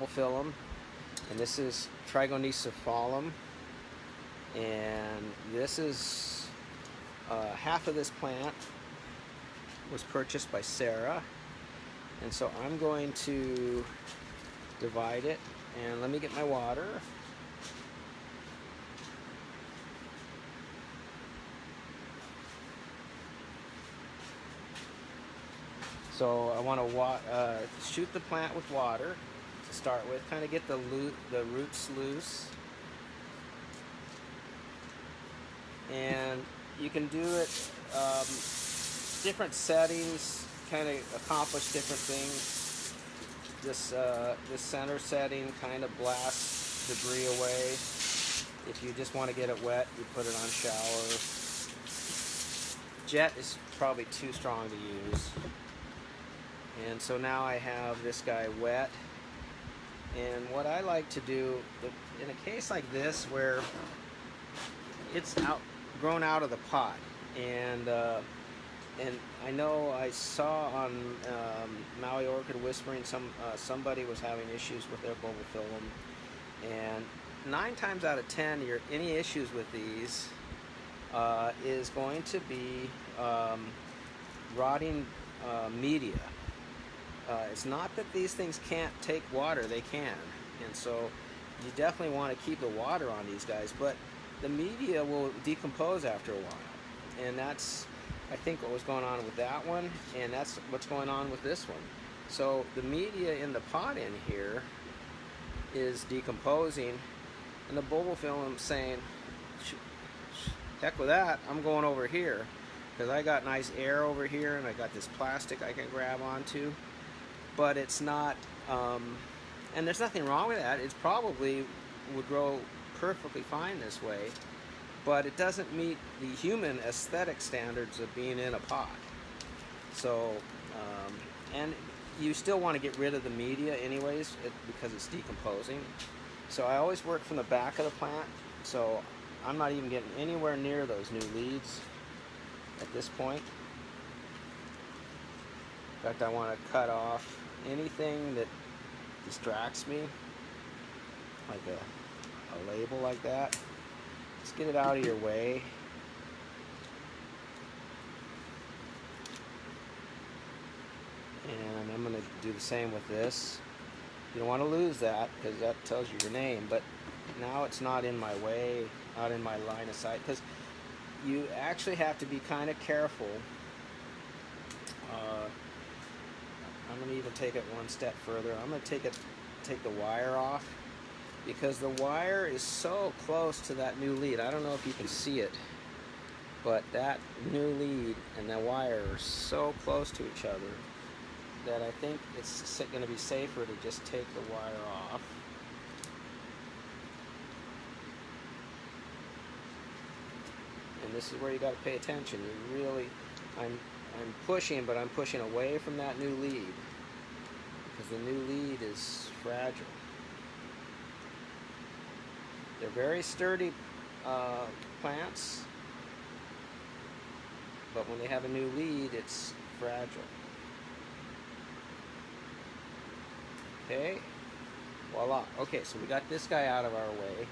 Bulbophyllum, and this is Trigonocephalum, and this is half of this plant was purchased by Sarah, and so I'm going to divide it, and let me get my water. So I want to shoot the plant with water to start with, kind of get the roots loose. And you can do it different settings, kind of accomplish different things. This center setting kind of blasts debris away. If you just want to get it wet, you put it on shower. Jet is probably too strong to use. And so now I have this guy wet. And what I like to do, in a case like this where it's grown out of the pot, and I know I saw on Maui Orchid Whispering somebody was having issues with their Bulbophyllum, and 9 times out of 10 any issues with these is going to be rotting media. It's not that these things can't take water, they can, and so you definitely want to keep the water on these guys, but the media will decompose after a while, and that's, I think, what was going on with that one, and that's what's going on with this one. So the media in the pot in here is decomposing, and the Bulbophyllum saying, heck with that, I'm going over here, because I got nice air over here, and I got this plastic I can grab onto. But it's not, and there's nothing wrong with that. It probably would grow perfectly fine this way, but it doesn't meet the human aesthetic standards of being in a pot. So, and you still want to get rid of the media anyways, because it's decomposing. So I always work from the back of the plant, so I'm not even getting anywhere near those new leads at this point. In fact, I want to cut off anything that distracts me, like a label like that. Just get it out of your way. And I'm going to do the same with this. You don't want to lose that, because that tells you your name, but now it's not in my way, not in my line of sight, because you actually have to be kind of careful. I'm going to even take it one step further. I'm going to take the wire off, because the wire is so close to that new lead. I don't know if you can see it, but that new lead and the wire are so close to each other that I think it's going to be safer to just take the wire off. And this is where you got to pay attention. You really, I'm pushing, but I'm pushing away from that new lead, because the new lead is fragile. They're very sturdy plants, but when they have a new lead, it's fragile. Okay, voila. Okay, so we got this guy out of our way.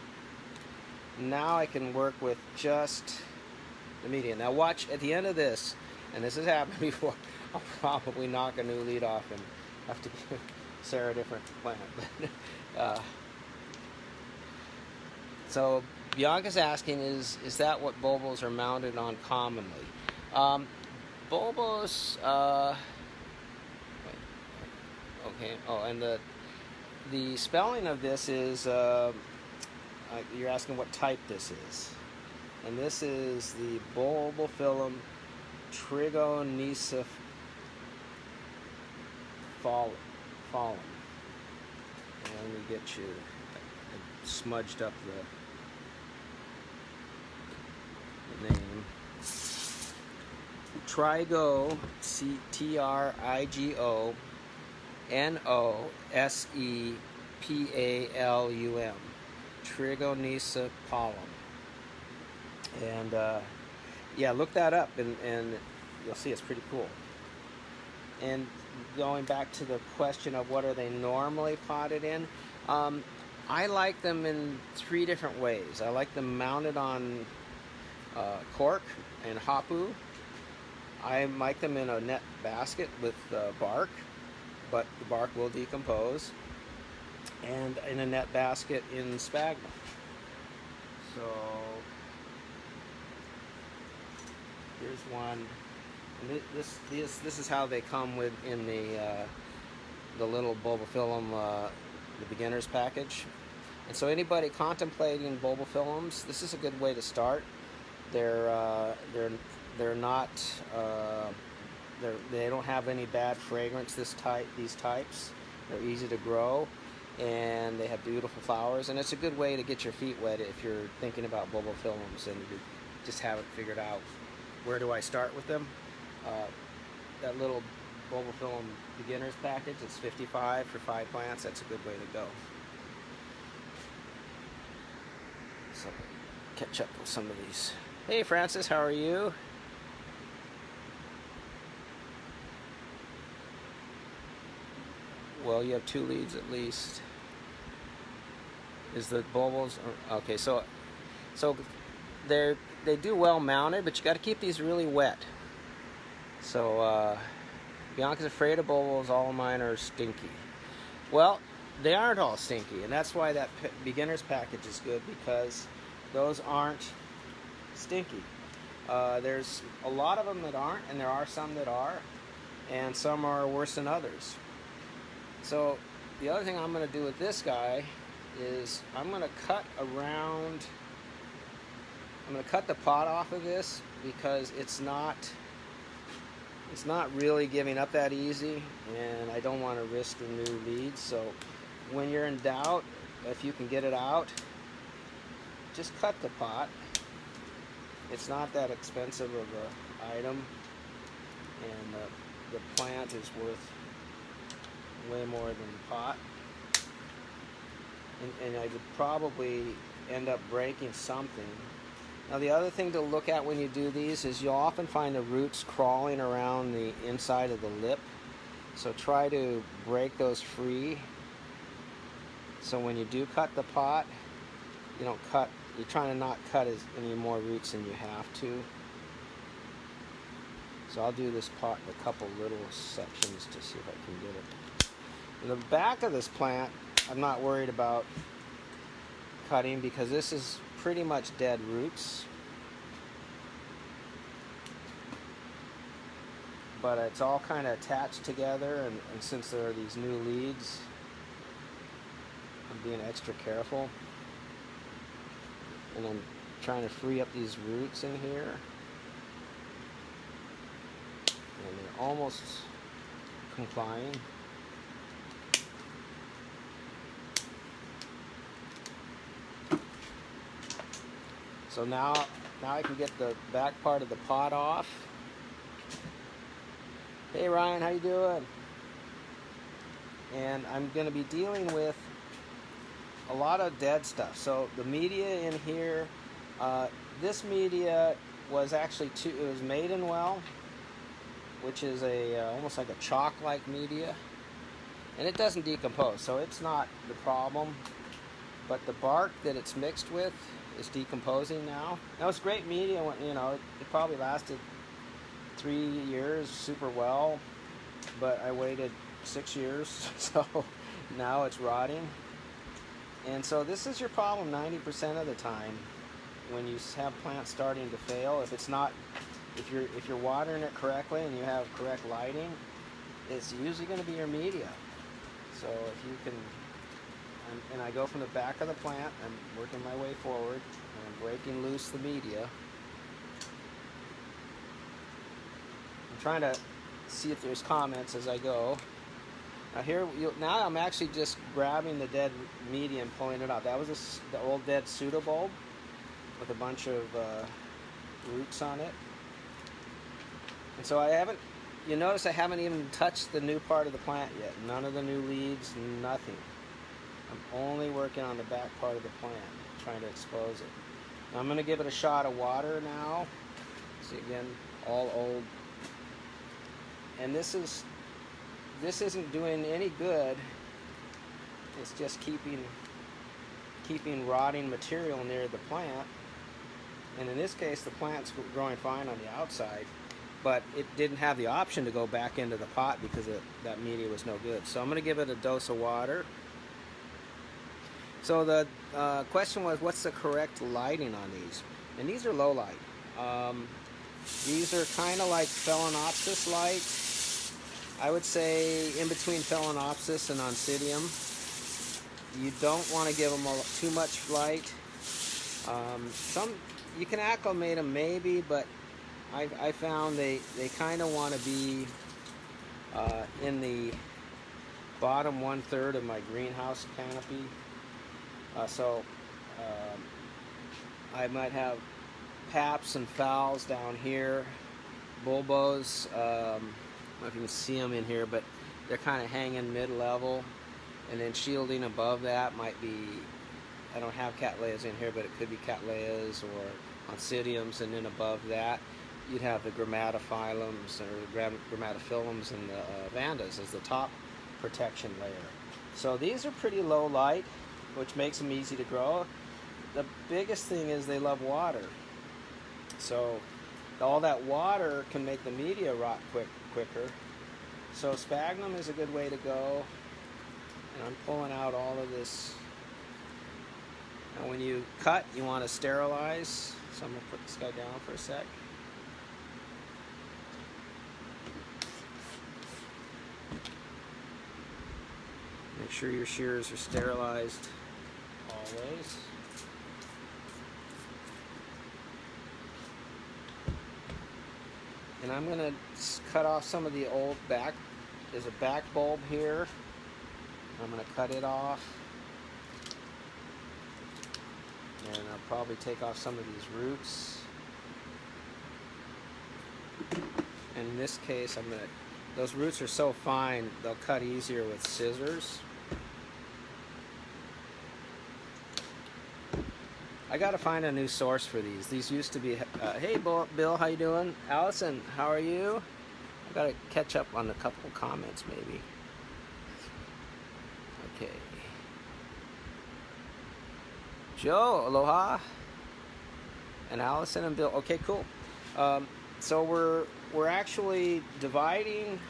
Now I can work with just the media. Now watch, at the end of this, and this has happened before, I'll probably knock a new lead off and have to give Sarah a different plant. So Bianca's asking, is that what bulbos are mounted on commonly? Bulbos, okay, oh, and the spelling of this is, you're asking what type this is. And this is the Bulbophyllum Trigonocephalum. And let me get you, I smudged up the name. Trigo, Trigo, Nosepalum. Trigonocephalum. And yeah, look that up, and you'll see it's pretty cool. And going back to the question of what are they normally potted in, I like them in 3 different ways. I like them mounted on cork and hapu. I like them in a net basket with bark, but the bark will decompose, and in a net basket in sphagnum. So here's one. And this is how they come in the little Bulbophyllum, the beginner's package. And so anybody contemplating Bulbophyllums, this is a good way to start. They're not they don't have any bad fragrance. These types, they're easy to grow, and they have beautiful flowers. And it's a good way to get your feet wet if you're thinking about Bulbophyllums and you just haven't figured out where do I start with them. That little Bulbophyllum beginner's package, it's $55 for 5 plants. That's a good way to go. So catch up with some of these. Hey Francis, how are you? Well, you have 2 leads at least. Is the bulbils okay? So they do well mounted, but you got to keep these really wet. So Bianca's afraid of bulbils. All of mine are stinky. Well, they aren't all stinky, and that's why that beginner's package is good, because those aren't stinky. There's a lot of them that aren't, and there are some that are, and some are worse than others. So the other thing I'm going to do with this guy is I'm going to cut the pot off of this, because it's not really giving up that easy, and I don't want to risk the new leads. So when you're in doubt, if you can get it out, just cut the pot. It's not that expensive of an item, and the plant is worth way more than the pot. And I would probably end up breaking something. Now the other thing to look at when you do these is you'll often find the roots crawling around the inside of the lip. So try to break those free. So when you do cut the pot, you're trying to not cut any more roots than you have to. So I'll do this pot in a couple little sections to see if I can get it. In the back of this plant, I'm not worried about cutting, because this is pretty much dead roots. But it's all kind of attached together, and since there are these new leads, I'm being extra careful. And I'm trying to free up these roots in here. And they're almost complying. So now I can get the back part of the pot off. Hey Ryan, how you doing? And I'm going to be dealing with a lot of dead stuff. So the media in here, this media was actually it was maiden well, which is almost like a chalk-like media, and it doesn't decompose, so it's not the problem. But the bark that it's mixed with is decomposing now. Now it's great media. It probably lasted 3 years super well, but I waited 6 years, so now it's rotting. And so this is your problem 90% of the time when you have plants starting to fail. If you're watering it correctly and you have correct lighting, it's usually going to be your media. So if you can, and I go from the back of the plant, I'm working my way forward, and I'm breaking loose the media. I'm trying to see if there's comments as I go. Now I'm actually just grabbing the dead media and pulling it out. That was the old dead pseudobulb with a bunch of roots on it. And so you notice I haven't even touched the new part of the plant yet. None of the new leaves, nothing. I'm only working on the back part of the plant, trying to expose it. Now I'm going to give it a shot of water now. See, again, all old. And this is this isn't doing any good. It's just keeping rotting material near the plant. And in this case, the plant's growing fine on the outside, but it didn't have the option to go back into the pot because that media was no good. So I'm going to give it a dose of water. So the question was, what's the correct lighting on these? And these are low light. These are kind of like Phalaenopsis light. I would say in between Phalaenopsis and Oncidium. You don't want to give them too much light. You can acclimate them maybe, but I found they kind of want to be in the bottom 1/3 of my greenhouse canopy. I might have paps and phals down here, bulbos. I don't know if you can see them in here, but they're kind of hanging mid-level. And then shielding above that might be, I don't have Cattleyas in here, but it could be Cattleyas or Oncidiums. And then above that, you'd have the Grammatophyllums or Grammatophyllums and the Vandas as the top protection layer. So these are pretty low light, which makes them easy to grow. The biggest thing is they love water. So all that water can make the media rot quicker. So sphagnum is a good way to go. And I'm pulling out all of this. Now when you cut, you want to sterilize. So I'm going to put this guy down for a sec. Make sure your shears are sterilized always. And I'm going to cut off some of the old back. There's a back bulb here. I'm going to cut it off. And I'll probably take off some of these roots. In this case, those roots are so fine, they'll cut easier with scissors. I got to find a new source for these. These used to be, hey Bill, how you doing? Allison, how are you? I got to catch up on a couple of comments maybe. Okay. Joe, aloha. And Allison and Bill. Okay, cool. So we're actually dividing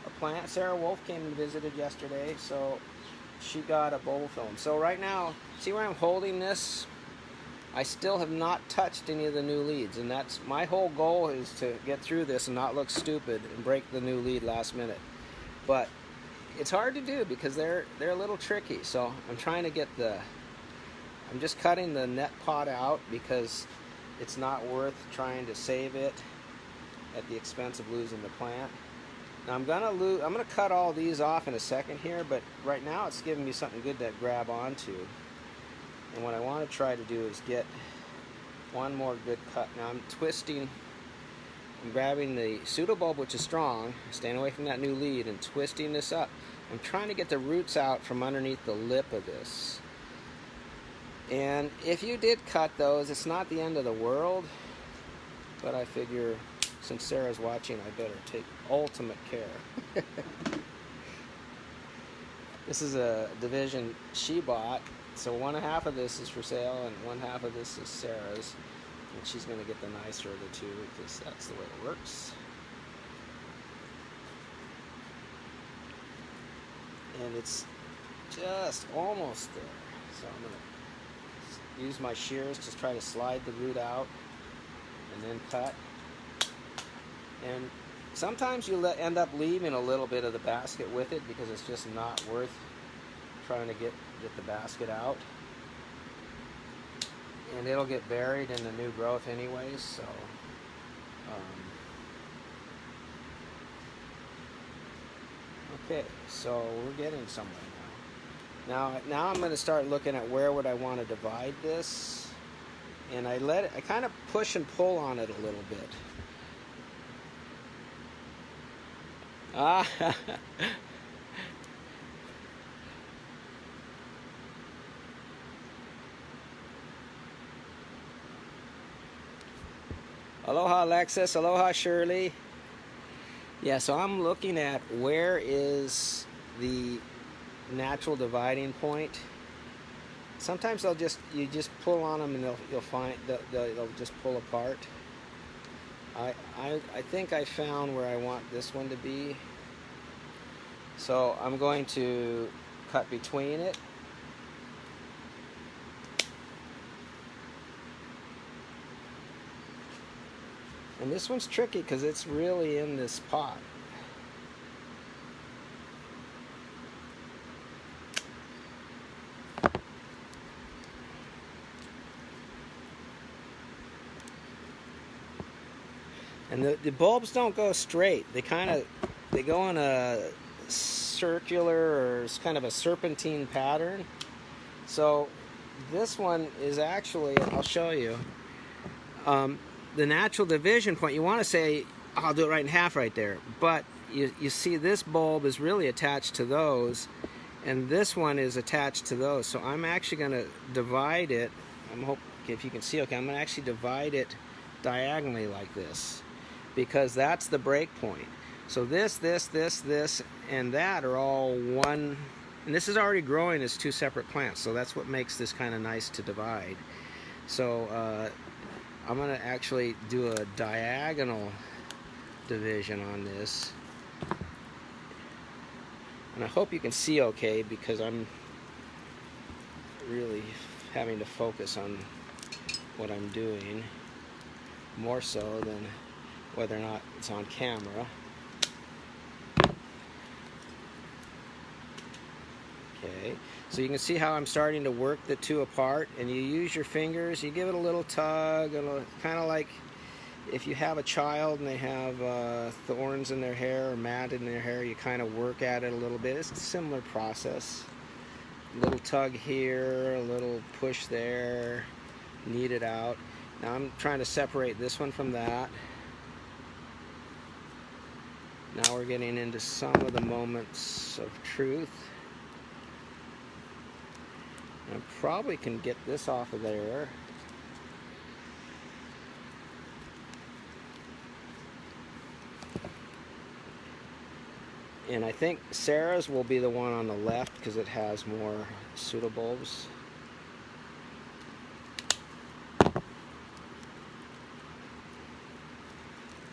a plant. Sarah Wolf came and visited yesterday, so she got a Bulbophyllum. So right now, see where I'm holding this? I still have not touched any of the new leads, and that's my whole goal, is to get through this and not look stupid and break the new lead last minute. But it's hard to do because they're a little tricky. So I'm trying to get I'm just cutting the net pot out because it's not worth trying to save it at the expense of losing the plant. Now I'm gonna cut all these off in a second here, but right now it's giving me something good to grab onto. And what I want to try to do is get one more good cut. Now I'm twisting, I'm grabbing the pseudobulb, which is strong, staying away from that new lead, and twisting this up. I'm trying to get the roots out from underneath the lip of this. And if you did cut those, it's not the end of the world, but I figure since Sarah's watching, I better take ultimate care. This is a division she bought, so 1/2 of this is for sale and 1/2 of this is Sarah's, and she's going to get the nicer of the two because that's the way it works. And it's just almost there, so I'm going to use my shears to try to slide the root out and then cut. And sometimes you end up leaving a little bit of the basket with it because it's just not worth trying to get the basket out. And it'll get buried in the new growth anyways, so okay, so we're getting somewhere now. Now I'm going to start looking at where would I want to divide this, and I kind of push and pull on it a little bit. Aloha Alexis, aloha Shirley. Yeah, so I'm looking at where is the natural dividing point. Sometimes you just pull on them and you'll find they'll just pull apart. I think I found where I want this one to be. So I'm going to cut between it. And this one's tricky because it's really in this pot. And the bulbs don't go straight. They go in a circular or it's kind of a serpentine pattern. So this one is actually, I'll show you, the natural division point. You want to say, I'll do it right in half right there. But you see this bulb is really attached to those, and this one is attached to those. So I'm actually going to divide it. I'm hoping if you can see, okay, I'm going to actually divide it diagonally like this, because that's the break point. So this, and that are all one, and this is already growing as two separate plants, so that's what makes this kind of nice to divide. So I'm going to actually do a diagonal division on this. And I hope you can see okay, because I'm really having to focus on what I'm doing more so than whether or not it's on camera. Okay, so you can see how I'm starting to work the two apart, and you use your fingers, you give it a little tug, kind of like if you have a child and they have thorns in their hair or matted in their hair, you kind of work at it a little bit. It's a similar process. A little tug here, a little push there, knead it out. Now I'm trying to separate this one from that. Now we're getting into some of the moments of truth. I probably can get this off of there. And I think Sarah's will be the one on the left because it has more pseudobulbs.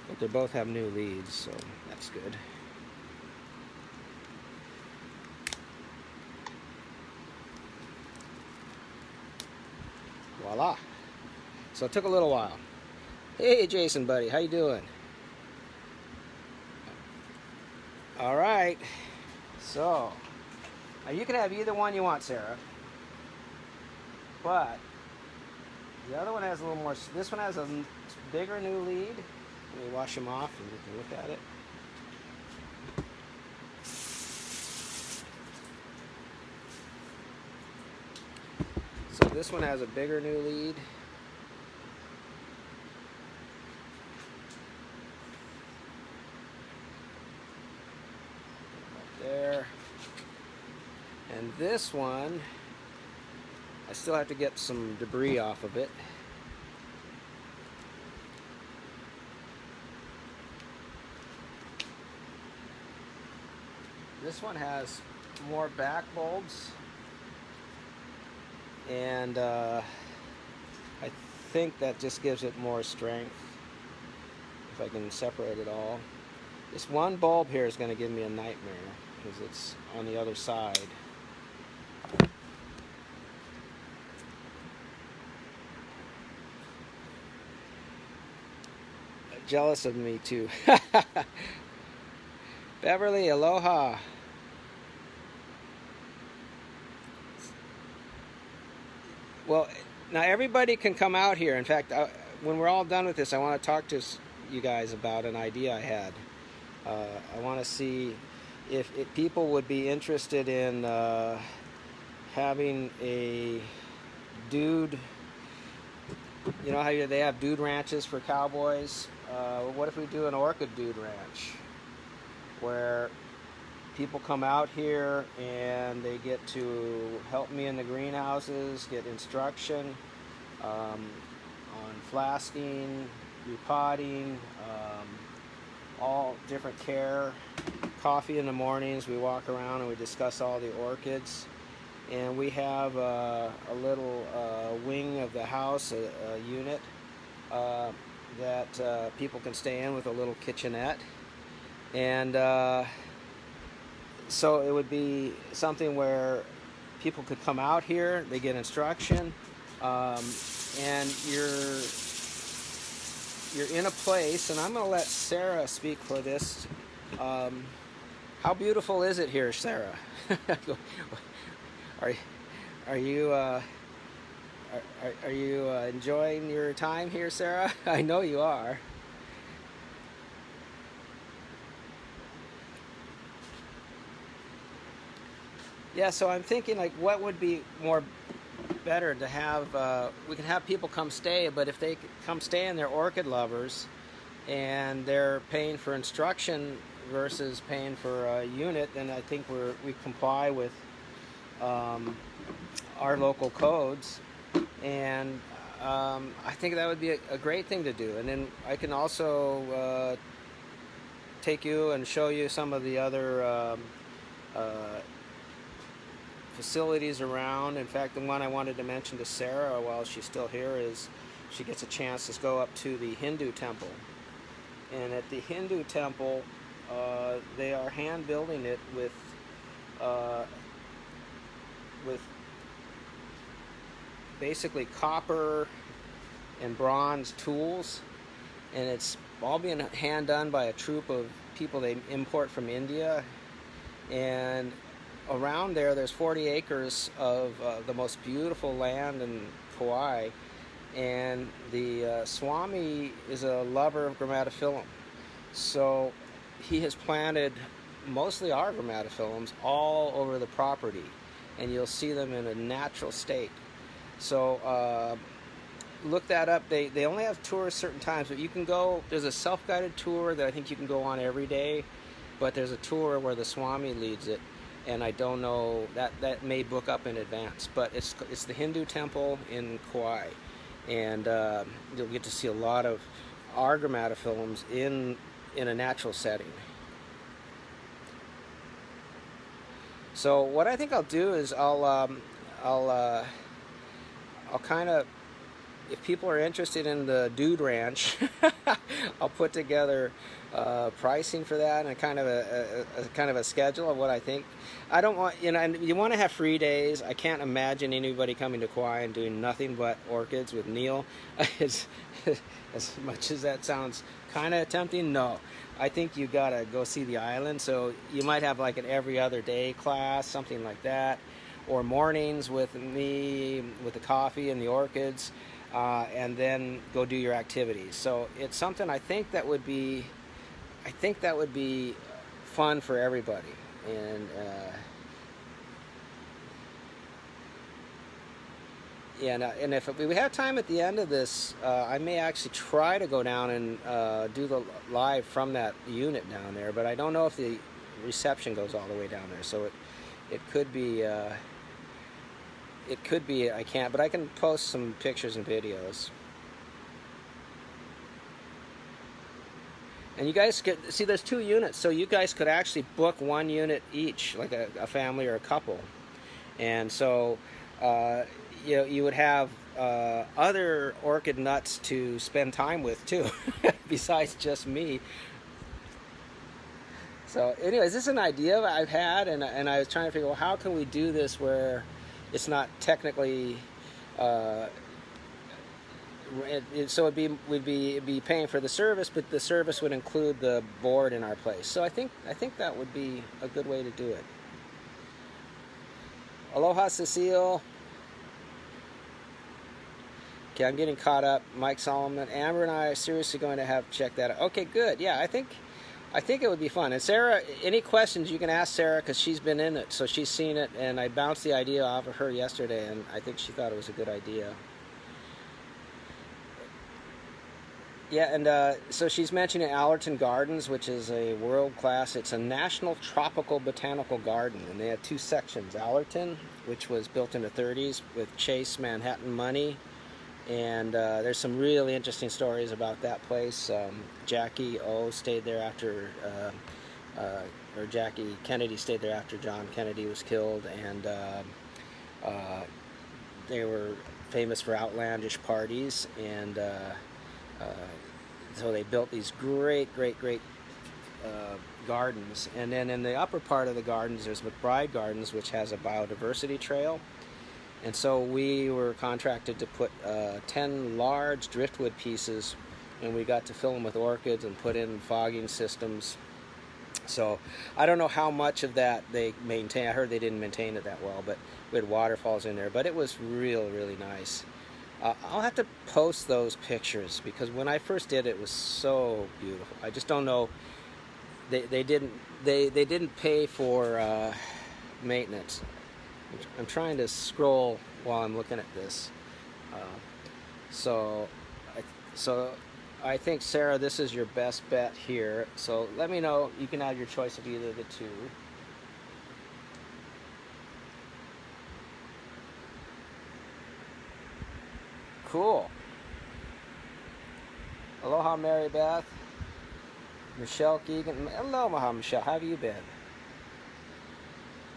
But they both have new leads, so that's good. Voila. So it took a little while. Hey Jason, buddy, how you doing? All right. So now you can have either one you want, Sarah. But the other one has a little more. This one has a bigger new lead. Let me wash them off and we can look at it. So this one has a bigger new lead. Right there. And this one, I still have to get some debris off of it. This one has more back bulbs, and I think that just gives it more strength if I can separate it all. This one bulb here is going to give me a nightmare because it's on the other side. Jealous of me too. Beverly, aloha. Well, now everybody can come out here. In fact, when we're all done with this, I want to talk to you guys about an idea I had. I want to see if people would be interested in having a dude. You know how they have dude ranches for cowboys? What if we do an orchid dude ranch, where people come out here and they get to help me in the greenhouses, get instruction on flasking, repotting, all different care. Coffee in the mornings, we walk around and we discuss all the orchids. And we have a little wing of the house, a unit that people can stay in with a little kitchenette. And so it would be something where people could come out here, they get instruction, and you're in a place, and I'm going to let Sarah speak for this. How beautiful is it here, Sarah? Are you enjoying your time here, Sarah? I know you are. Yeah, so I'm thinking, like, what would be more better to have? We can have people come stay, but if they come stay and they're orchid lovers, and they're paying for instruction versus paying for a unit, then I think we comply with our local codes, and I think that would be a great thing to do. And then I can also take you and show you some of the other facilities around. In fact, the one I wanted to mention to Sarah while she's still here is she gets a chance to go up to the Hindu temple. And at the Hindu temple, they are hand building it with basically copper and bronze tools, and it's all being hand done by a troupe of people they import from India. And around there's 40 acres of the most beautiful land in Kauai, and the Swami is a lover of Grammatophyllum, so he has planted mostly our Grammatophyllums all over the property, and you'll see them in a natural state. So look that up. They only have tours certain times, but you can go. There's a self-guided tour that I think you can go on every day, but there's a tour where the Swami leads it, and I don't know, that may book up in advance. But it's the Hindu temple in Kauai, and you'll get to see a lot of our Grammatophyllums in a natural setting. So what I think I'll do is I'll kind of, if people are interested in the Dude Ranch, I'll put together pricing for that, and a kind of a schedule of what I think. I don't want, and you want to have free days. I can't imagine anybody coming to Kauai and doing nothing but orchids with Neil. As much as that sounds kind of tempting, no. I think you gotta go see the island. So you might have like an every other day class, something like that, or mornings with me with the coffee and the orchids, and then go do your activities. So it's something I think that would be fun for everybody. And yeah, and if we have time at the end of this, I may actually try to go down and do the live from that unit down there, but I don't know if the reception goes all the way down there. So it could be I can't, but I can post some pictures and videos. And you guys could see there's 2 units, so you guys could actually book 1 unit each, like a family or a couple. And so you would have other orchid nuts to spend time with too, besides just me. So anyways, this is an idea I've had, and I was trying to figure out, well, how can we do this where it's not technically so we'd be paying for the service, but the service would include the board in our place. So I think that would be a good way to do it. Aloha, Cecile. Okay, I'm getting caught up. Mike Solomon, Amber and I are seriously going to have to check that out. Okay, good. Yeah, I think it would be fun. And Sarah, any questions you can ask Sarah, because she's been in it, so she's seen it, and I bounced the idea off of her yesterday, and I think she thought it was a good idea. Yeah, and so she's mentioning Allerton Gardens, which is a world-class, it's a national tropical botanical garden, and they have 2 sections. Allerton, which was built in the 30s with Chase Manhattan money, And there's some really interesting stories about that place. Jackie O stayed there after, or Jackie Kennedy stayed there after John Kennedy was killed, and uh, they were famous for outlandish parties, and so they built these great gardens. And then in the upper part of the gardens, there's McBride Gardens, which has a biodiversity trail. And so we were contracted to put 10 large driftwood pieces, and we got to fill them with orchids and put in fogging systems. So I don't know how much of that they maintain. I heard they didn't maintain it that well, but we had waterfalls in there. But it was really nice. I'll have to post those pictures, because when I first did it, it was so beautiful. I just don't know. They didn't pay for maintenance. I'm trying to scroll while I'm looking at this. So I think, Sarah, this is your best bet here. So let me know. You can have your choice of either of the two. Cool. Aloha, Mary Beth. Michelle Keegan. Aloha, Michelle. How have you been?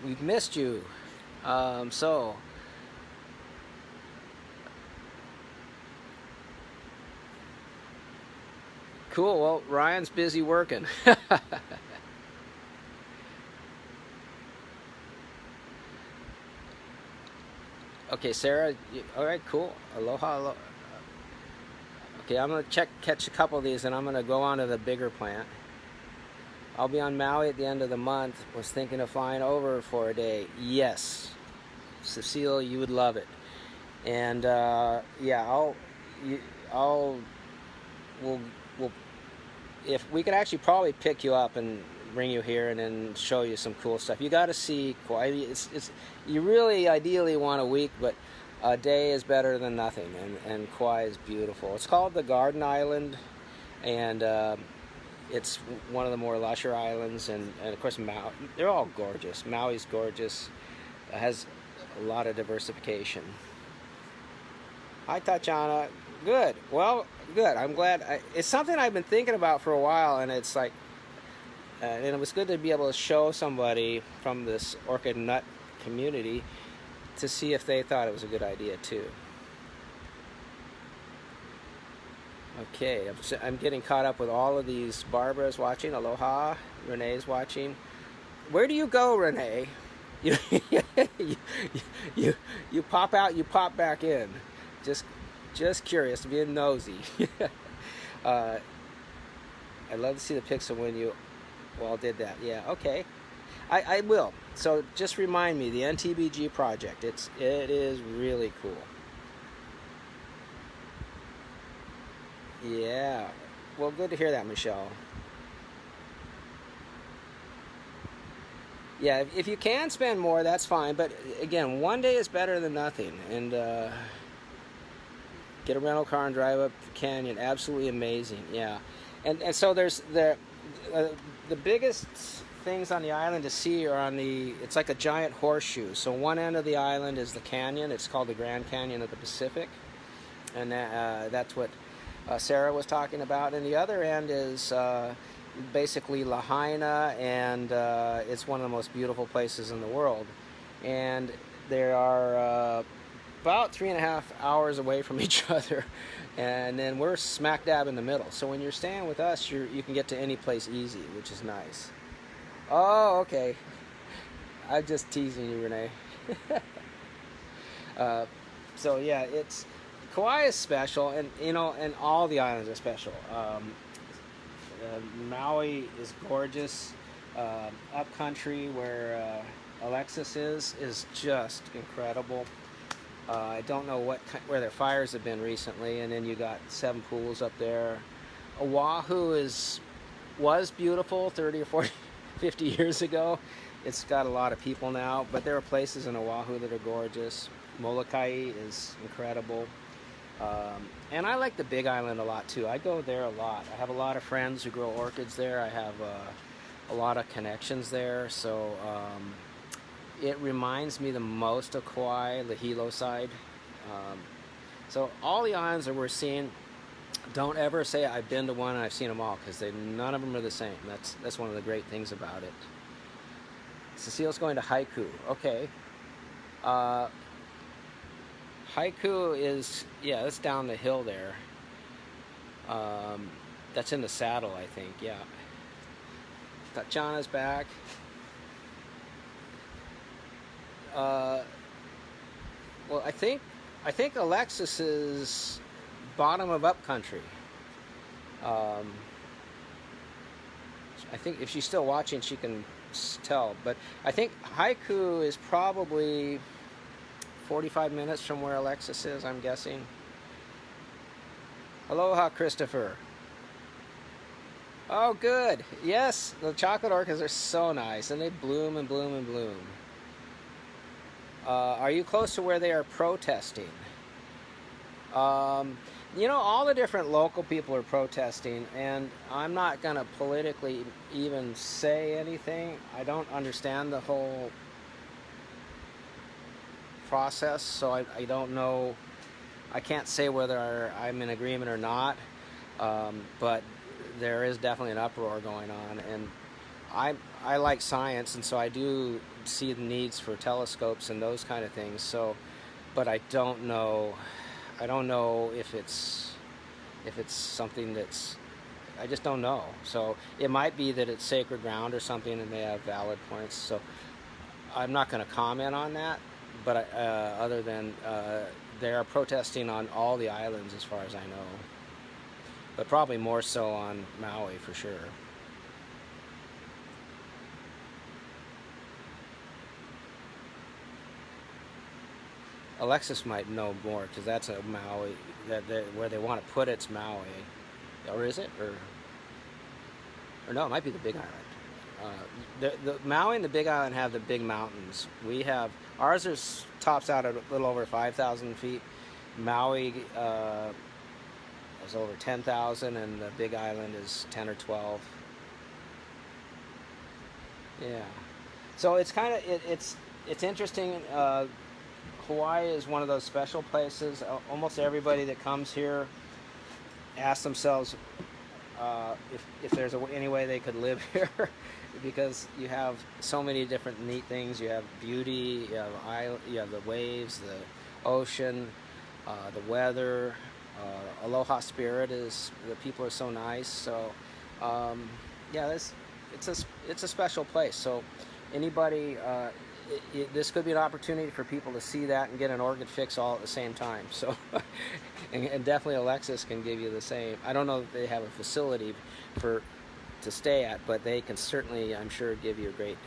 We've missed you. So cool. Well, Ryan's busy working. Okay, Sarah. All right, cool. Aloha, aloha. Okay, I'm gonna catch a couple of these, and I'm gonna go on to the bigger plant. I'll be on Maui at the end of the month. Was thinking of flying over for a day. Yes, Cecile, you would love it. And yeah, we'll, if we could actually probably pick you up and bring you here and then show you some cool stuff. You got to see Kauai. You really ideally want a week, but a day is better than nothing. And Kauai is beautiful. It's called the Garden Island, and it's one of the more lusher islands. And of course, Maui. They're all gorgeous. Maui's gorgeous. It has a lot of diversification. Hi, Tatiana. Good. Well, good. I'm glad. It's something I've been thinking about for a while, and it's like, and it was good to be able to show somebody from this orchid nut community to see if they thought it was a good idea too. Okay, I'm getting caught up with all of these. Barbara's watching. Aloha. Renee's watching. Where do you go, Renee? You, you pop out, you pop back in. Just curious, being nosy. I'd love to see the pics of when you all did that. Yeah, okay. I will. So just remind me, the NTBG project. It is really cool. Yeah. Well, good to hear that, Michelle. Yeah, if you can spend more, that's fine. But again, one day is better than nothing. And get a rental car and drive up the canyon. Absolutely amazing. Yeah. And so there's the biggest things on the island to see are on it's like a giant horseshoe. So one end of the island is the canyon. It's called the Grand Canyon of the Pacific. And that's what Sarah was talking about. And the other end is basically Lahaina, and it's one of the most beautiful places in the world. And there are about 3.5 hours away from each other, and then we're smack dab in the middle. So when you're staying with us, you can get to any place easy, which is nice. Oh, okay. I'm just teasing you, Renee. So yeah, Kauai is special, and and all the islands are special. Maui is gorgeous. Upcountry where Alexis is just incredible. I don't know where their fires have been recently, and then you got 7 pools up there. Oahu was beautiful 30 or 40, 50 years ago. It's got a lot of people now, but there are places in Oahu that are gorgeous. Molokai is incredible. And I like the Big Island a lot too. I go there a lot. I have a lot of friends who grow orchids there. I have a lot of connections there. So it reminds me the most of Kauai, the Hilo side. So all the islands that we're seeing, don't ever say I've been to one and I've seen them all, because none of them are the same. That's one of the great things about it. Cecile's going to Haiku. Okay. Haiku is, yeah, that's down the hill there. That's in the Saddle, I think. Yeah. Tatiana's back. Well, I think Alexis is bottom of upcountry. I think if she's still watching, she can tell. But I think Haiku is probably 45 minutes from where Alexis is, I'm guessing. Aloha, Christopher. Oh, good. Yes, the chocolate orchids are so nice, and they bloom and bloom and bloom. Are you close to where they are protesting? You know, all the different local people are protesting, and I'm not going to politically even say anything. I don't understand the whole process, so I don't know. I can't say whether I'm in agreement or not, but there is definitely an uproar going on, and I like science, and so I do see the needs for telescopes and those kind of things. So, but I don't know if it's something that's, I just don't know. So it might be that it's sacred ground or something, and they have valid points. So I'm not going to comment on that. But other than they are protesting on all the islands, as far as I know. But probably more so on Maui for sure. Alexis might know more, because that's a Maui, where they want to put it's Maui. Or is it? Or no, it might be the Big Island. The Maui and the Big Island have the big mountains. We have, ours tops out at a little over 5,000 feet. Maui is over 10,000, and the Big Island is 10 or 12. Yeah. So it's kind of, it's interesting. Hawaii is one of those special places. Almost everybody that comes here asks themselves if there's any way they could live here, because you have so many different neat things. You have beauty, you have the waves, the ocean, the weather. Aloha spirit is, the people are so nice. So yeah, it's a special place. So anybody. This could be an opportunity for people to see that and get an orchid fix all at the same time. So, and definitely Alexis can give you the same. I don't know if they have a facility to stay at, but they can certainly, I'm sure, give you a great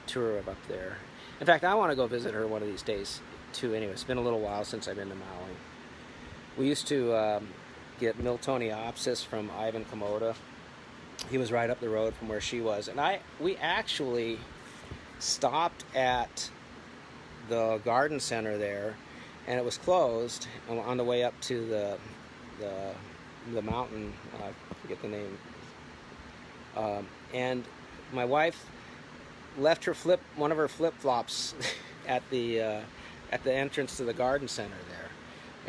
tour of up there. In fact, I want to go visit her one of these days too. Anyway, it's been a little while since I've been to Maui. We used to get Miltoniopsis from Ivan Komoda. He was right up the road from where she was, and we actually stopped at the garden center there, and it was closed on the way up to the mountain. I forget the name. And my wife left one of her flip-flops at the entrance to the garden center there,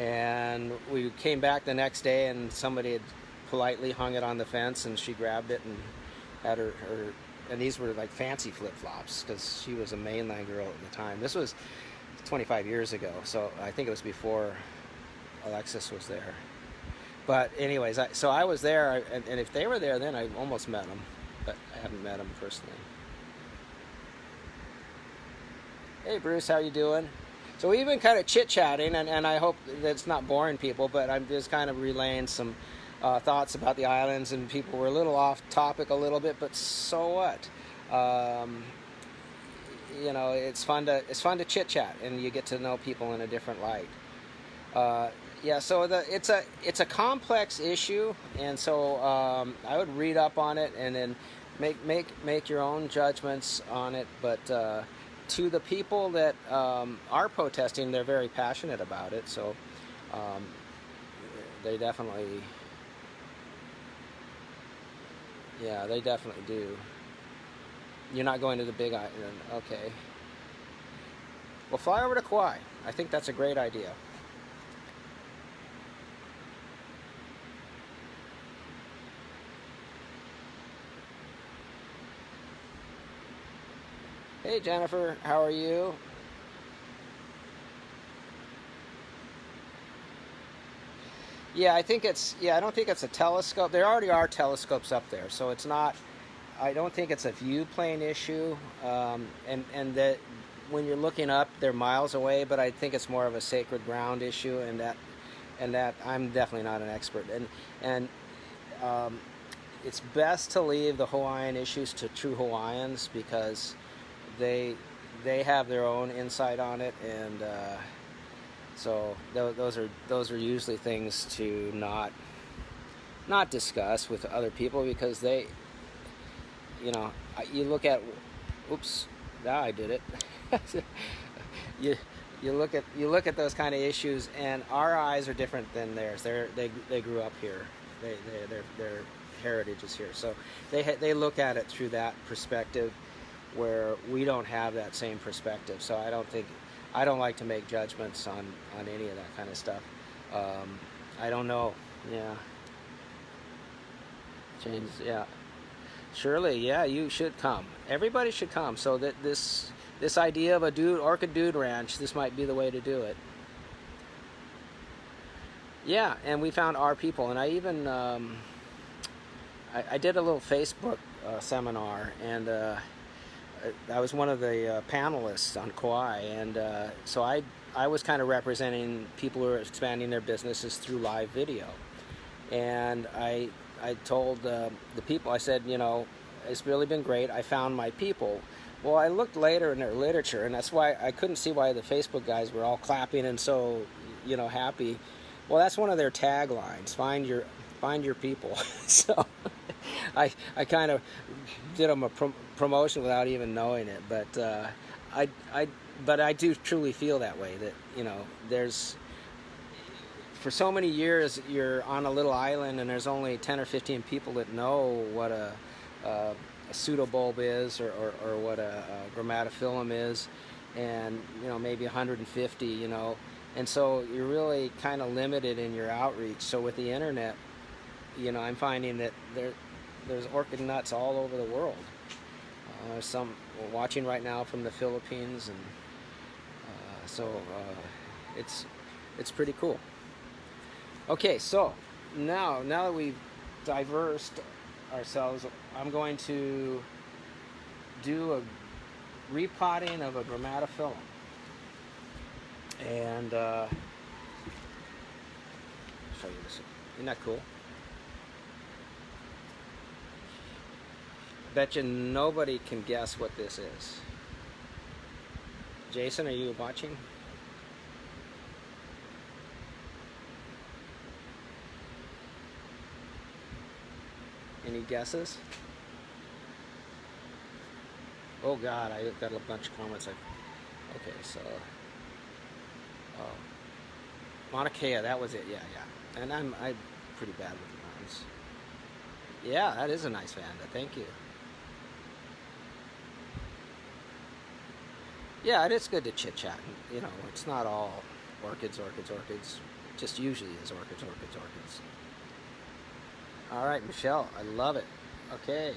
and we came back the next day, and somebody had politely hung it on the fence, and she grabbed it and had her and these were like fancy flip-flops, because she was a mainland girl at the time. This was 25 years ago, so I think it was before Alexis was there. But anyways, so I was there, and if they were there then, I almost met them, but I haven't met them personally. Hey Bruce, how you doing? So we've been kind of chit-chatting, and I hope that it's not boring people, but I'm just kind of relaying some thoughts about the islands, and people were a little off topic a little bit, but so what? You know, it's fun to chit chat, and you get to know people in a different light. Yeah, so it's a complex issue, and so I would read up on it and then make your own judgments on it. But to the people that are protesting, they're very passionate about it, so they definitely. Yeah, they definitely do. You're not going to the Big Island, okay. Well, fly over to Kauai. I think that's a great idea. Hey Jennifer, how are you? Yeah, I think it's, yeah, I don't think it's a telescope. There already are telescopes up there, so it's not, I don't think it's a view plane issue. And that when you're looking up, they're miles away, but I think it's more of a sacred ground issue, and that I'm definitely not an expert. And um, it's best to leave the Hawaiian issues to true Hawaiians because they they have their own insight on it, and so those are usually things to not discuss with other people because they, you know, you look at, oops, now I did it. you you look at those kind of issues, and our eyes are different than theirs. They grew up here. Their heritage is here, so they look at it through that perspective, where we don't have that same perspective. So I don't like to make judgments on any of that kind of stuff. I don't know. Yeah. James. Yeah. Shirley. Yeah, you should come. Everybody should come. So that this idea of a orchid dude ranch, this might be the way to do it. Yeah, and we found our people, and I even I did a little Facebook seminar, and I was one of the panelists on Kauai, and so I was kind of representing people who are expanding their businesses through live video, and I told the people, I said, you know, it's really been great. I found my people. Well, I looked later in their literature, and that's why I couldn't see why the Facebook guys were all clapping and so, you know, happy. Well, that's one of their taglines: find your people. So I kind of did them a promotion without even knowing it, but I do truly feel that way, that, you know, there's, for so many years you're on a little island and there's only 10 or 15 people that know what a pseudobulb is, or what a Grammatophyllum is, and, you know, maybe 150, you know, and so you're really kind of limited in your outreach. So with the internet, you know, I'm finding that there's orchid nuts all over the world. Some watching right now from the Philippines, and so it's pretty cool. Okay, so now that we've diversed ourselves, I'm going to do a repotting of a Grammatophyllum, and show you this. Isn't that cool? Bet you nobody can guess what this is. Jason, are you watching? Any guesses? Oh God, I got a bunch of comments. Okay, so Mauna Kea, that was it. Yeah, yeah. And I'm pretty bad with the names. Yeah, that is a nice vanda. Thank you. Yeah, it is good to chit chat. You know, it's not all orchids. It just usually is orchids. All right, Michelle, I love it. Okay.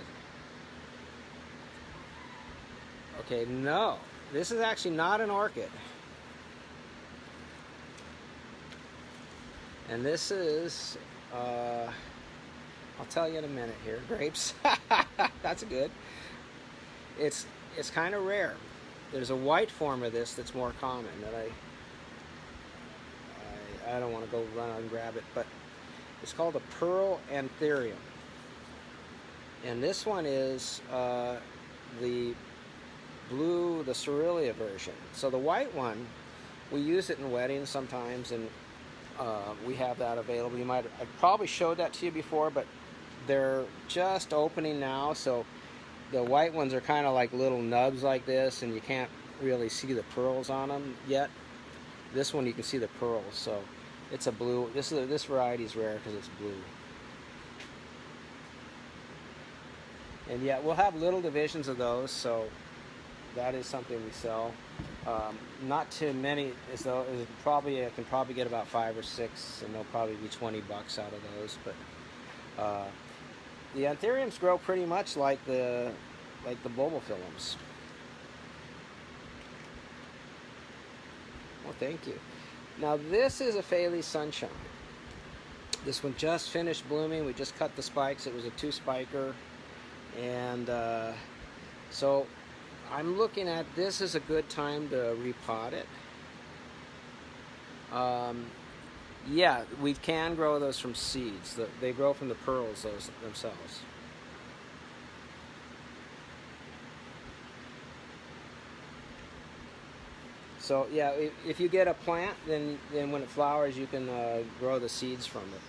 Okay, no, this is actually not an orchid. And this is, I'll tell you in a minute here, grapes. That's good. It's kind of rare. There's a white form of this that's more common that I don't want to go run out and grab it, but it's called a pearl anthurium. And this one is the Cerulean version. So the white one, we use it in weddings sometimes, and we have that available. I probably showed that to you before, but they're just opening now, so the white ones are kind of like little nubs like this, and you can't really see the pearls on them yet. This one you can see the pearls, so it's a blue. This variety is rare because it's blue. And yeah, we'll have little divisions of those, so that is something we sell. Not too many, I can probably get about 5 or 6, and they'll probably be $20 out of those. But the anthuriums grow pretty much like the Bulbophyllums. Well, thank you. Now this is a Phaley Sunshine. This one just finished blooming. We just cut the spikes. It was a 2-spiker. And so I'm looking at this as a good time to repot it. Yeah, we can grow those from seeds. They grow from the pearls themselves. So yeah, if you get a plant, then when it flowers, you can grow the seeds from it.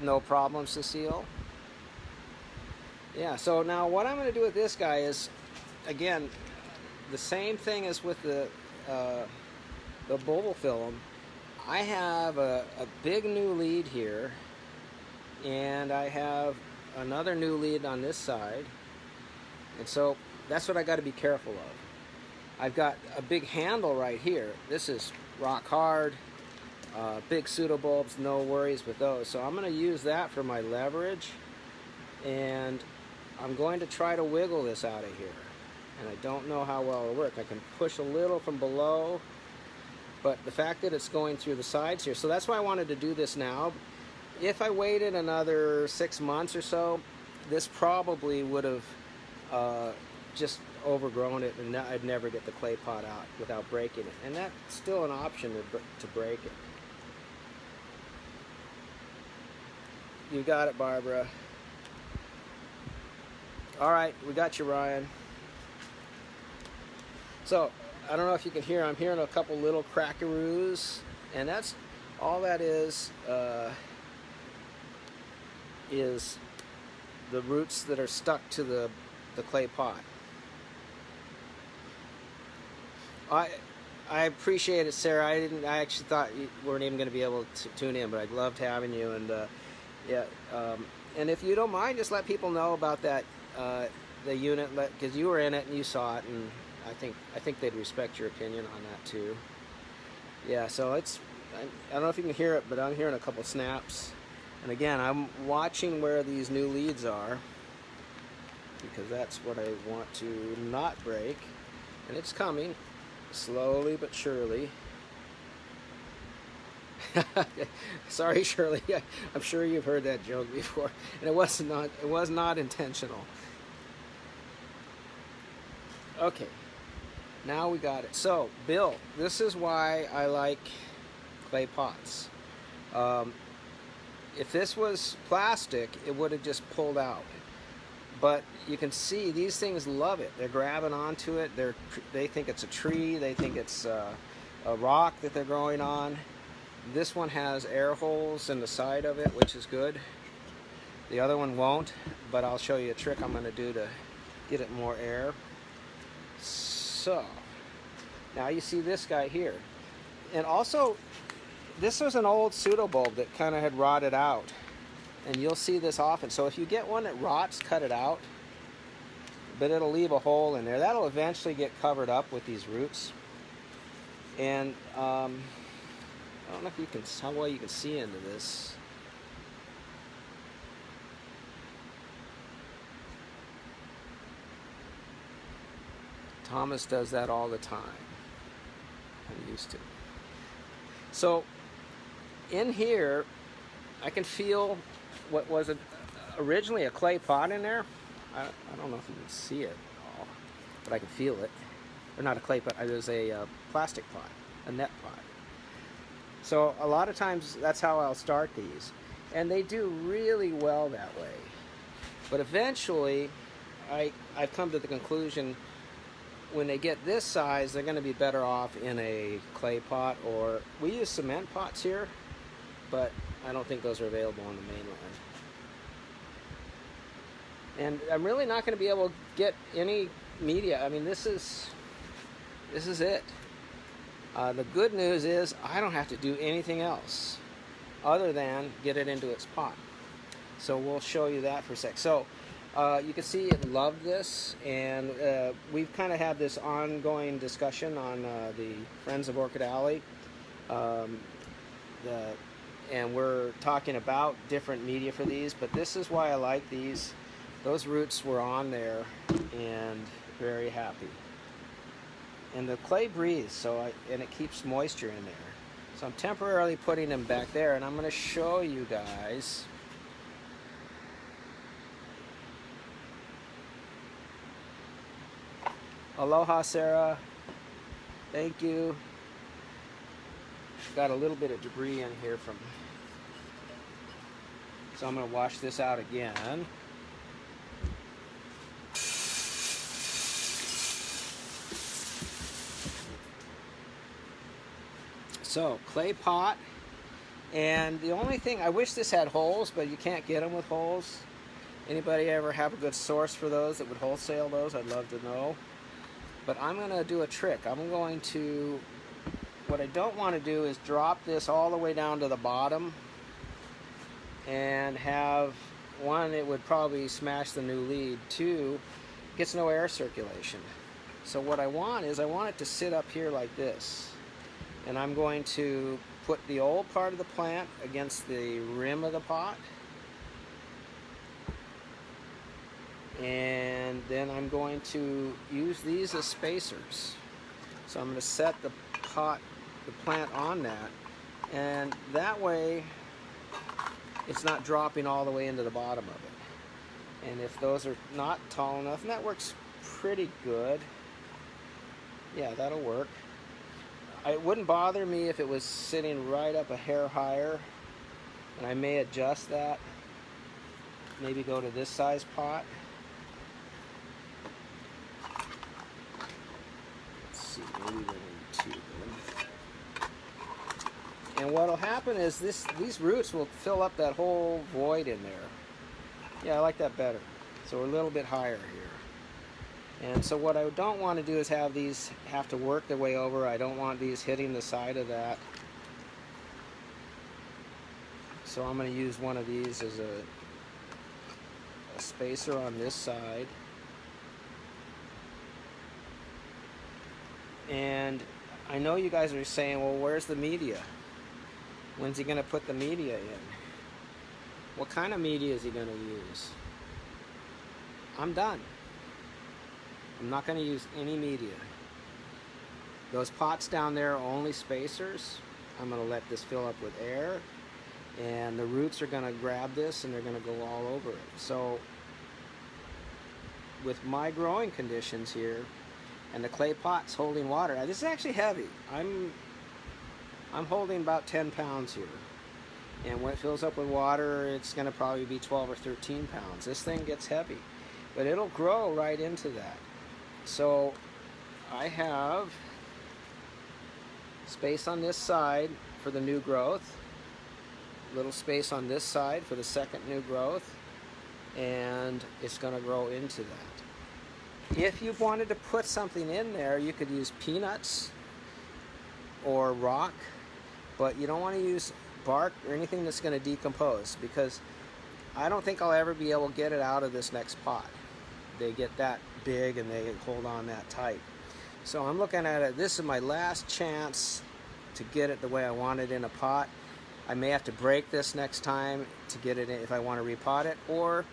No problem, Cecile. Yeah, so now what I'm going to do with this guy is, again, the same thing as with the Bulbophyllum. I have a big new lead here, and I have another new lead on this side, and so that's what I got to be careful of. I've got a big handle right here. This is rock hard, big pseudobulbs, no worries with those. So I'm going to use that for my leverage, and I'm going to try to wiggle this out of here. And I don't know how well it'll work. I can push a little from below, but the fact that it's going through the sides here, so that's why I wanted to do this now. If I waited another 6 months or so, this probably would have just overgrown it, and I'd never get the clay pot out without breaking it. And that's still an option to break it. You got it, Barbara. All right, we got you, Ryan. So, I don't know if you can hear, I'm hearing a couple little crackaroos, and that's all that is the roots that are stuck to the clay pot. I appreciate it, Sarah. I actually thought you weren't even going to be able to tune in, but I loved having you. And yeah, and if you don't mind, just let people know about that the unit, because you were in it and you saw it, and I think they'd respect your opinion on that too. Yeah, so I don't know if you can hear it, but I'm hearing a couple snaps. And again, I'm watching where these new leads are, because that's what I want to not break. And it's coming, slowly but surely. Sorry, Shirley. I'm sure you've heard that joke before, and it was not intentional. Okay, now we got it. So, Bill, this is why I like clay pots. If this was plastic, it would have just pulled out. But you can see these things love it. They're grabbing onto it. They think it's a tree. They think it's a rock that they're growing on. This one has air holes in the side of it, which is good. The other one won't, but I'll show you a trick I'm going to do to get it more air. So, now you see this guy here. And also, this was an old pseudobulb that kind of had rotted out. And you'll see this often. So if you get one that rots, cut it out. But it'll leave a hole in there. That'll eventually get covered up with these roots. And I don't know if you can, how well you can see into this. Thomas does that all the time. I'm used to. So in here, I can feel what was originally a clay pot in there. I don't know if you can see it at all, but I can feel it. Or not a clay pot, it was a plastic pot, a net pot. So a lot of times that's how I'll start these. And they do really well that way. But eventually, I've come to the conclusion when they get this size, they're going to be better off in a clay pot, or we use cement pots here, but I don't think those are available on the mainland. And I'm really not going to be able to get any media. I mean, this is it. The good news is I don't have to do anything else other than get it into its pot. So we'll show you that for a sec. So you can see it loved this, and we've kind of had this ongoing discussion on the Friends of Orchid Alley. And we're talking about different media for these, but this is why I like these. those roots were on there and very happy. And the clay breathes, and it keeps moisture in there. So I'm temporarily putting them back there, and I'm going to show you guys. Aloha, Sarah. Thank you. Got a little bit of debris in here from... So I'm going to wash this out again. So, clay pot. And the only thing, I wish this had holes, but you can't get them with holes. Anybody ever have a good source for those that would wholesale those? I'd love to know. But I'm going to do a trick. I'm going to... What I don't want to do is drop this all the way down to the bottom and have, one, it would probably smash the new lead. Two, gets no air circulation. So what I want is I want it to sit up here like this. And I'm going to put the old part of the plant against the rim of the pot. And then I'm going to use these as spacers. So I'm going to set the plant on that, and that way it's not dropping all the way into the bottom of it. And if those are not tall enough, and that works pretty good, yeah, that'll work. It wouldn't bother me if it was sitting right up a hair higher, and I may adjust that, maybe go to this size pot. Let's see, maybe we'll need two. And what will happen is these roots will fill up that whole void in there. Yeah, I like that better. So we're a little bit higher here. And so what I don't want to do is have these have to work their way over. I don't want these hitting the side of that. So I'm going to use one of these as a spacer on this side. And I know you guys are saying, well, where's the media? When's he going to put the media in? What kind of media is he going to use? I'm done. I'm not going to use any media. Those pots down there are only spacers. I'm going to let this fill up with air, and the roots are going to grab this and they're going to go all over it. So with my growing conditions here, and the clay pot's holding water, this is actually heavy. I'm holding about 10 pounds here. And when it fills up with water, it's going to probably be 12 or 13 pounds. This thing gets heavy. But it'll grow right into that. So I have space on this side for the new growth. Little space on this side for the second new growth. And it's going to grow into that. If you wanted to put something in there, you could use peanuts or rock. But you don't want to use bark or anything that's going to decompose, because I don't think I'll ever be able to get it out of this next pot. They get that big and they hold on that tight. So I'm looking at it, this is my last chance to get it the way I want it in a pot. I may have to break this next time to get it in if I want to repot it, or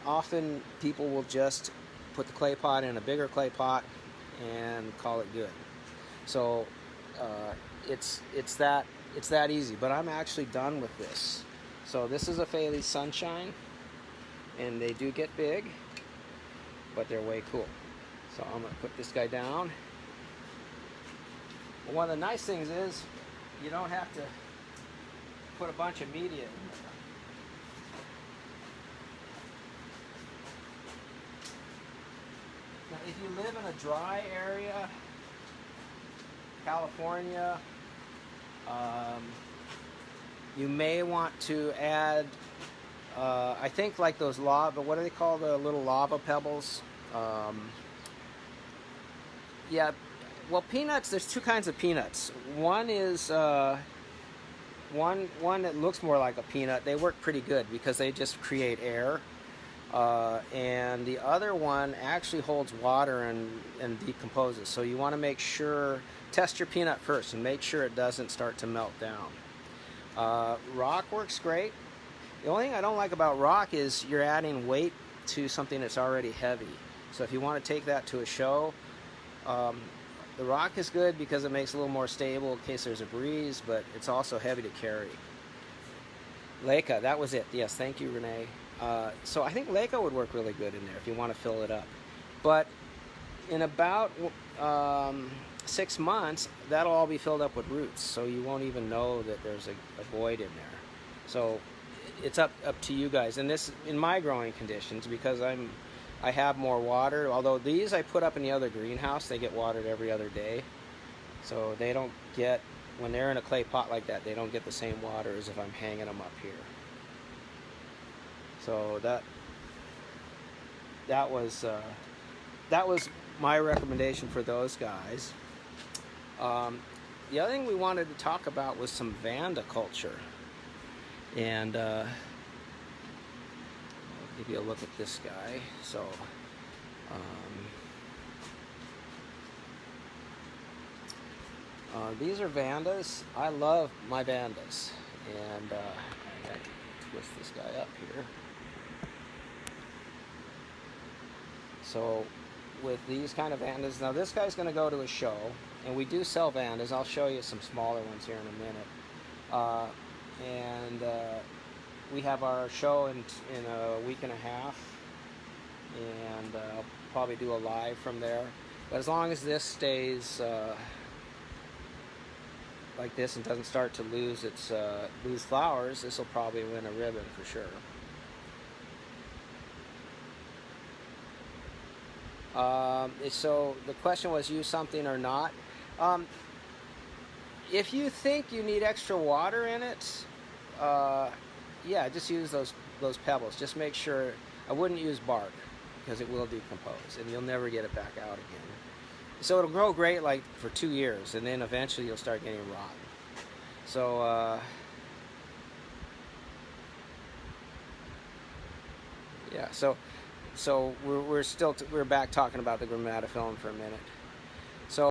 often people will just put the clay pot in a bigger clay pot and call it good. So it's that easy, but I'm actually done with this. So this is a Phaley Sunshine, and they do get big, but they're way cool. So I'm going to put this guy down. Well, one of the nice things is you don't have to put a bunch of media in there. Now, if you live in a dry area, California, you may want to add, I think like those lava, what do they call the little lava pebbles? Yeah, well, peanuts, there's two kinds of peanuts. One is, one that looks more like a peanut. They work pretty good because they just create air. And the other one actually holds water and decomposes. So you want to make sure, test your peanut first and make sure it doesn't start to melt down. Rock works great. The only thing I don't like about rock is you're adding weight to something that's already heavy. So if you want to take that to a show, the rock is good because it makes it a little more stable in case there's a breeze, but it's also heavy to carry. Leica, that was it. Yes, thank you, Renee. So I think Leica would work really good in there if you want to fill it up. But in about 6 months, that'll all be filled up with roots, so you won't even know that there's a void in there. So it's up to you guys. And this, in my growing conditions, because I have more water, although these I put up in the other greenhouse, they get watered every other day. So they don't get, when they're in a clay pot like that, they don't get the same water as if I'm hanging them up here. So that was my recommendation for those guys. The other thing we wanted to talk about was some Vanda culture. And I'll give you a look at this guy. So these are Vandas. I love my Vandas. And I gotta twist this guy up here. So with these kind of Vandas, now this guy's going to go to a show, and we do sell Vandas. I'll show you some smaller ones here in a minute. We have our show in a week and a half, and I'll probably do a live from there. But as long as this stays like this and doesn't start to lose flowers, this will probably win a ribbon for sure. So the question was, use something or not. If you think you need extra water in it, yeah, just use those pebbles. Just make sure, I wouldn't use bark because it will decompose and you'll never get it back out again. So it'll grow great like for 2 years, and then eventually you'll start getting rotten. So yeah, so we're back talking about the Grammatophyllum for a minute. So